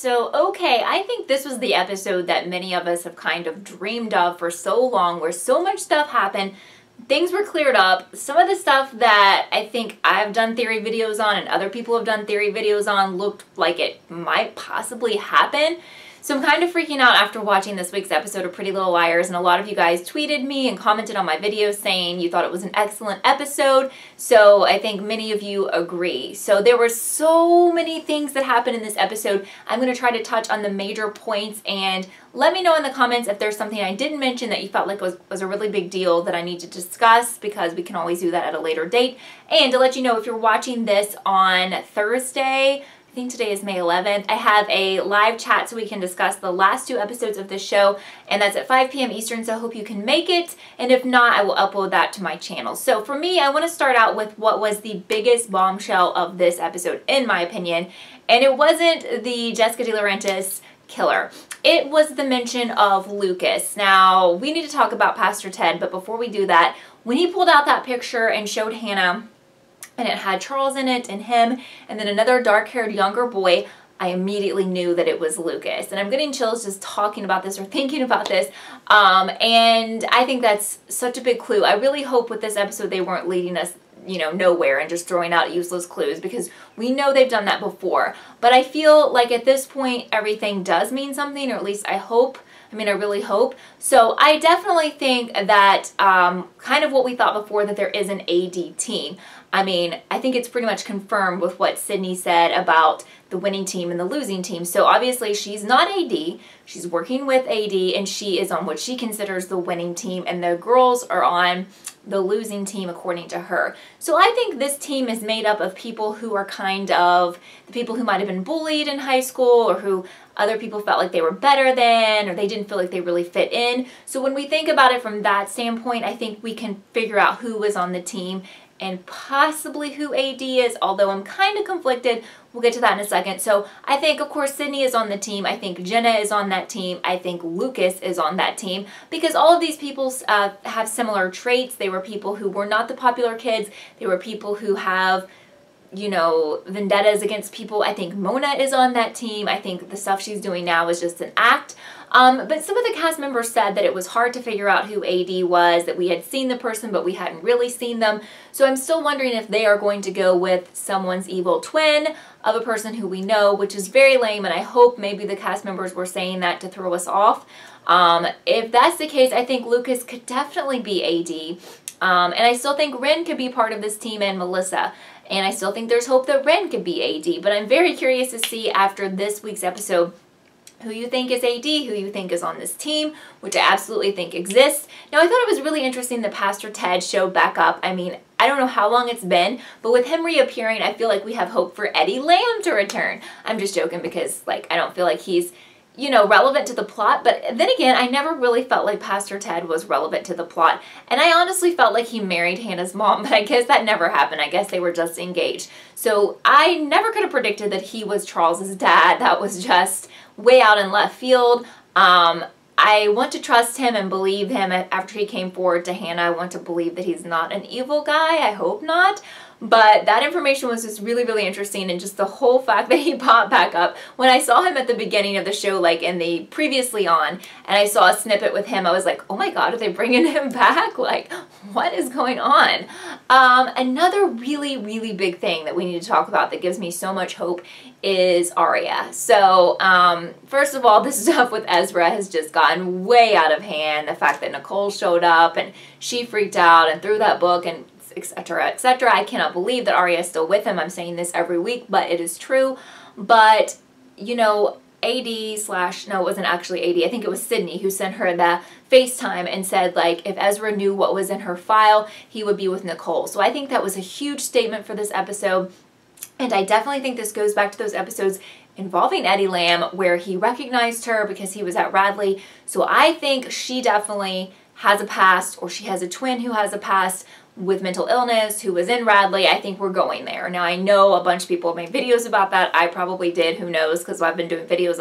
So, okay, I think this was the episode that many of us have kind of dreamed of for so long, where so much stuff happened, things were cleared up. Some of the stuff that I think I've done theory videos on and other people have done theory videos on looked like it might possibly happen. So I'm kind of freaking out after watching this week's episode of Pretty Little Liars, and a lot of you guys tweeted me and commented on my videos saying you thought it was an excellent episode, so I think many of you agree. So there were so many things that happened in this episode. I'm going to try to touch on the major points, and let me know in the comments if there's something I didn't mention that you felt like was a really big deal that I need to discuss, because we can always do that at a later date. And to let you know, if you're watching this on Thursday, I think today is May 11th, I have a live chat so we can discuss the last 2 episodes of this show, and that's at 5 p.m. Eastern, so I hope you can make it, and if not, I will upload that to my channel. So for me, I want to start out with what was the biggest bombshell of this episode, in my opinion, and it wasn't the Jessica De Laurentiis killer. It was the mention of Lucas. Now, we need to talk about Pastor Ted, but before we do that, when he pulled out that picture and showed Hannah, and it had Charles in it and him and then another dark-haired younger boy, I immediately knew that it was Lucas. And I'm getting chills just talking about this or thinking about this. And I think that's such a big clue. I really hope with this episode they weren't leading us, you know, nowhere and just throwing out useless clues, because we know they've done that before. But I feel like at this point everything does mean something, or at least I hope. I mean, I really hope. So I definitely think that kind of what we thought before, that there is an AD team. I mean, I think it's pretty much confirmed with what Sydney said about the winning team and the losing team. So obviously she's not AD, she's working with AD, and she is on what she considers the winning team, and the girls are on the losing team according to her. So I think this team is made up of people who are kind of the people who might have been bullied in high school, or who other people felt like they were better than, or they didn't feel like they really fit in. So when we think about it from that standpoint, I think we can figure out who was on the team and possibly who AD is, although I'm kind of conflicted. We'll get to that in a second. So I think, of course, Sydney is on the team. I think Jenna is on that team. I think Lucas is on that team, because all of these people have similar traits. They were people who were not the popular kids. They were people who have, you know, vendettas against people. I think Mona is on that team. I think the stuff she's doing now is just an act. But some of the cast members said that it was hard to figure out who AD was, that we had seen the person but we hadn't really seen them. So I'm still wondering if they are going to go with someone's evil twin of a person who we know, which is very lame, and I hope maybe the cast members were saying that to throw us off. If that's the case, I think Lucas could definitely be AD. And I still think Ren could be part of this team, and Melissa. And I still think there's hope that Ren could be AD. But I'm very curious to see after this week's episode who you think is AD, who you think is on this team, which I absolutely think exists. Now, I thought it was really interesting that Pastor Ted showed back up. I mean, I don't know how long it's been, but with him reappearing, I feel like we have hope for Eddie Lamb to return. I'm just joking, because, like, I don't feel like he's, you know, relevant to the plot. But then again, I never really felt like Pastor Ted was relevant to the plot. And I honestly felt like he married Hannah's mom, but I guess that never happened. I guess they were just engaged. So I never could have predicted that he was Charles's dad. That was just way out in left field. I want to trust him and believe him after he came forward to Hannah. I want to believe that he's not an evil guy. I hope not. But that information was just really, really interesting, and just the whole fact that he popped back up. When I saw him at the beginning of the show, like in the previously on, and I saw a snippet with him, I was like, oh my god, are they bringing him back? Like, what is going on? Another really, really big thing that we need to talk about that gives me so much hope is Aria. So, first of all, this stuff with Ezra has just gotten way out of hand. The fact that Nicole showed up and she freaked out and threw that book and etc., etc. I cannot believe that Aria is still with him. I'm saying this every week, but it is true. But, you know, no, it wasn't actually AD. I think it was Sydney who sent her the FaceTime and said, like, if Ezra knew what was in her file, he would be with Nicole. So I think that was a huge statement for this episode. And I definitely think this goes back to those episodes involving Eddie Lamb where he recognized her because he was at Radley. So I think she definitely has a past, or she has a twin who has a past with mental illness who was in Radley. I think we're going there. Now, I know a bunch of people have made videos about that. I probably did. Who knows? Because I've been doing videos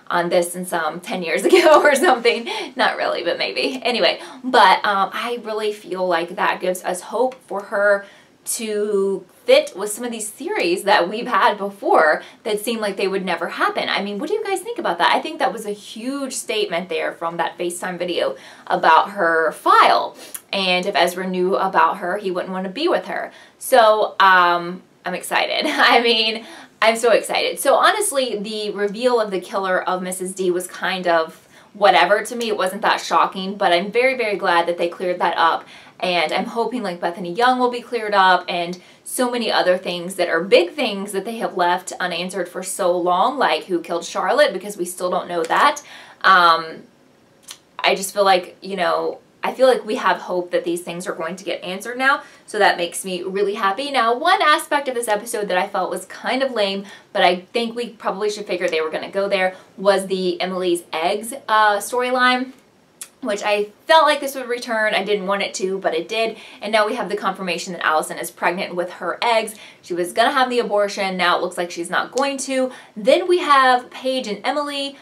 on this since 10 years ago or something. Not really, but maybe. Anyway, but I really feel like that gives us hope for her to fit with some of these theories that we've had before that seem like they would never happen. I mean, what do you guys think about that? I think that was a huge statement there from that FaceTime video about her file. And if Ezra knew about her, he wouldn't want to be with her. So, I'm excited. I mean, I'm so excited. So honestly, the reveal of the killer of Mrs. D was kind of whatever to me. It wasn't that shocking, but I'm very, very glad that they cleared that up. And I'm hoping like Bethany Young will be cleared up and so many other things that are big things that they have left unanswered for so long, like who killed Charlotte, because we still don't know that. I just feel like, you know, I feel like we have hope that these things are going to get answered now, so that makes me really happy. Now, one aspect of this episode that I felt was kind of lame, but I think we probably should figure they were going to go there, was the Emily's eggs storyline, which I felt like this would return. I didn't want it to, but it did. And now we have the confirmation that Allison is pregnant with her eggs. She was going to have the abortion. Now it looks like she's not going to. Then we have Paige and Emily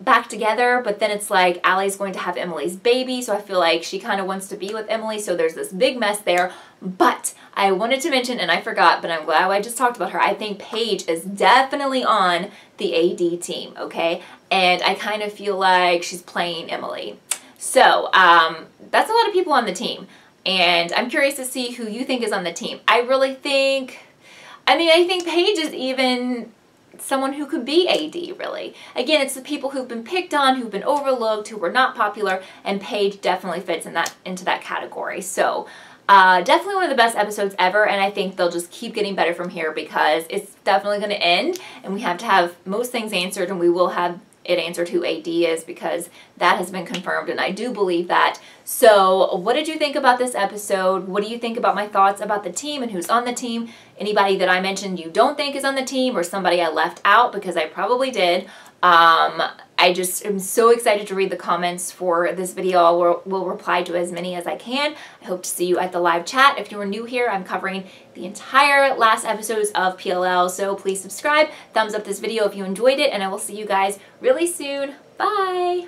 back together, but then it's like Allie's going to have Emily's baby, so I feel like she kind of wants to be with Emily, so there's this big mess there. But I wanted to mention, and I forgot, but I'm glad I just talked about her, I think Paige is definitely on the AD team, okay? And I kind of feel like she's playing Emily. So, that's a lot of people on the team, and I'm curious to see who you think is on the team. I really think, I think Paige is even someone who could be AD, really. Again, it's the people who've been picked on, who've been overlooked, who were not popular, and Paige definitely fits in into that category. So, definitely one of the best episodes ever, and I think they'll just keep getting better from here because it's definitely going to end, and we have to have most things answered, and we will have it answered who AD is because that has been confirmed, and I do believe that. So what did you think about this episode? What do you think about my thoughts about the team and who's on the team? Anybody that I mentioned you don't think is on the team, or somebody I left out, because I probably did. I just am so excited to read the comments for this video. I will reply to as many as I can. I hope to see you at the live chat. If you are new here, I'm covering the entire last episodes of PLL, so please subscribe, thumbs up this video if you enjoyed it, and I will see you guys really soon. Bye!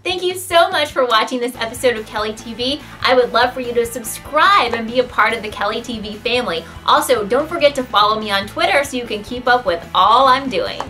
Thank you so much for watching this episode of Kelly TV. I would love for you to subscribe and be a part of the Kelly TV family. Also, don't forget to follow me on Twitter so you can keep up with all I'm doing.